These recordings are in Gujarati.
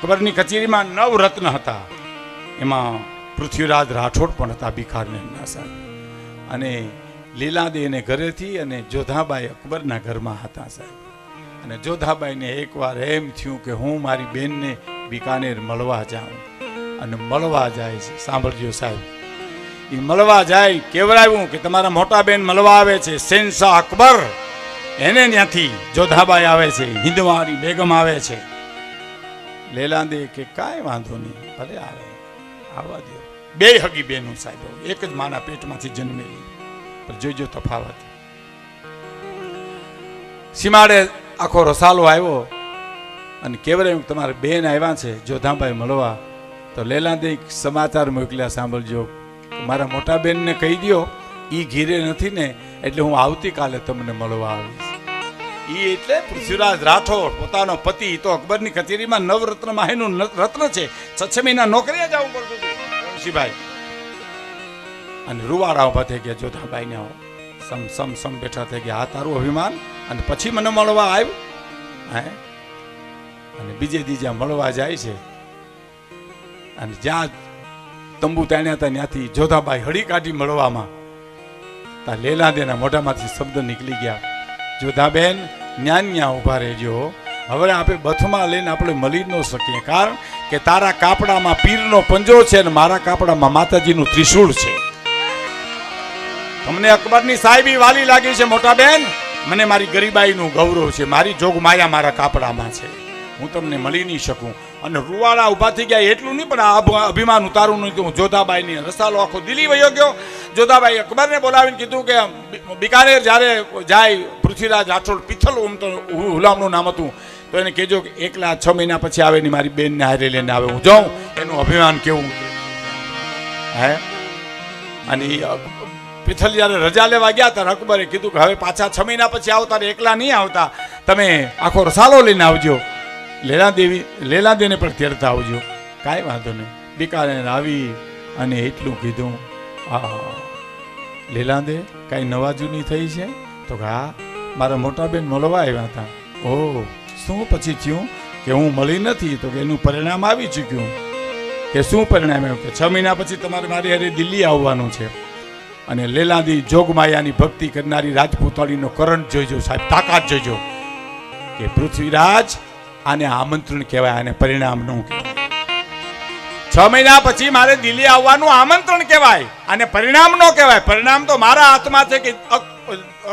અકબરની કચેરીમાં 9 રત્ન હતા. એમાં પૃથ્વીરાજ રાઠોડ પણ હતા, બિકાનેરના સાહેબ. અને લીલાદેવીને ઘરેથી અને જોધાબાઈ અકબરના ઘરમાં હતા સાહેબ. અને જોધાબાઈને એકવાર એમ થયું કે હું મારી બેનને બિકાનેર મળવા જાઉં. અને મળવા જાય છે, સાંભળજો સાહેબ. એ મળવા જાય, કેવડાવ્યું કે તમારા મોટા બેન મળવા આવે છે, શેનશાહ અકબર. એને ત્યાંથી જોધાબાઈ આવે છે, હિંદવારી બેગમ આવે છે. લેલાંદે કે કાંઈ વાંધો નહીં, ભલે આવે, આવવા દો. બે હગી બેનું સાહેબ, એક જ માના પેટમાંથી જન્મેલી, પણ જોઈજો તફાવત. સીમાડે આખો રસાલો આવ્યો અને કેવડાવ્યું તમારે બેન આવ્યા છે જોધાબાઈ મળવા. તો લેલાંદે સમાચાર મોકલ્યા, સાંભળજો, મારા મોટા બેનને કહી દો એ ઘીરે નથી ને, એટલે હું આવતીકાલે તમને મળવા આવીશ. એ એટલે પૃથ્વીરાજ રાઠોડ પોતાનો પતિ, તો અકબરની કચેરીમાં 9 રત્નમાં એનું રત્ન છે. 6 મહિના નોકરીએ જવું પડતું હતું સિભાઈ. અને રૂવાડા ઉભા થઈ ગયા જોધાબાઈને, સમ બેઠા થઈ ગયા. આ તારું અભિમાન, અને પછી મને મળવા આવ્યું હે. અને બીજે દીજા મળવા જાય છે. અને જ્યાં તંબુ તાણ્યા હતા ત્યાંથી જોધાબાઈ હળી કાઢી મળવામાં. તા લેલાંદેના મોઢામાંથી શબ્દ નીકળી ગયા, જોધાબેન ન્યા ઉભા રહેજો. હવે આપણે બથમાં લઈને આપણે મળી ન શકીએ, કારણ કે તારા કાપડામાં પીરનો પંજો છે અને મારા કાપડામાં માતાજીનું ત્રિશૂળ છે. તમને અકબરની સાહેબી વાલી લાગી છે મોટા બેન, મને મારી ગરીબાઈનું ગૌરવ છે, મારી જોગમાયા મારા કાપડામાં છે, હું તમને મળી નહીં શકું. અને રૂવાડા ઉભા થઈ ગયા. એટલું નહીં, પણ આ અભિમાન ઉતારું નહીં. તો હું જોધાબાઈની રસાલો આખો દિલ્હી વયો ગયો. જોધાબાઈ અકબરને બોલાવીને કીધું કે બિકાનેર જ્યારે જાય પૃથ્વીરાજ રાઠોડ, પિથલ હુલામનું નામ હતું, તો એને કહેજો કે એકલા 6 મહિના પછી આવે ને મારી બેનને હારે લઈને આવે, હું જાઉં. એનું અભિમાન કેવું હે. અને પિથલ જ્યારે રજા લેવા ગયા ત્યારે અકબરે કીધું કે હવે પાછા 6 મહિના પછી આવતા, એકલા નહીં આવતા, તમે આખો રસાલો લઈને આવજો. લેલાંદેને પણ તેરતા આવજો. કાંઈ વાંધો નહીં. બિકાનેર આવી અને એટલું કીધું, લેલાંદે કાંઈ નવાજૂની થઈ છે? તો કે હા, મારા મોટા બેન મળવા આવ્યા હતા. ઓહ, શું પછી થયું? કે હું મળી નથી. તો કે એનું પરિણામ આવી ચૂક્યું. કે શું પરિણામ આવ્યું? કે 6 મહિના પછી તમારે મારી હારે દિલ્હી આવવાનું છે. અને લેલાંદી જોગમાયાની ભક્તિ કરનારી રાજપૂતાણીનો કરંટ જોઈજો સાહેબ, તાકાત જોઈજો. કે પૃથ્વીરાજ, આને આમંત્રણ કહેવાય, આને પરિણામ ન કહેવાય. 6 મહિના પછી મારે દિલ્હી આવવાનું આમંત્રણ કહેવાય, આને પરિણામ ન કહેવાય. પરિણામ તો મારા હાથમાં છે કે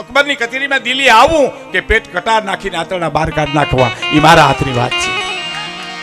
અકબરની કચેરીમાં દિલ્હી આવવું કે પેટ કટાર નાખીને આંતરડા બહાર કાઢ નાખવા, એ મારા હાથની વાત છે.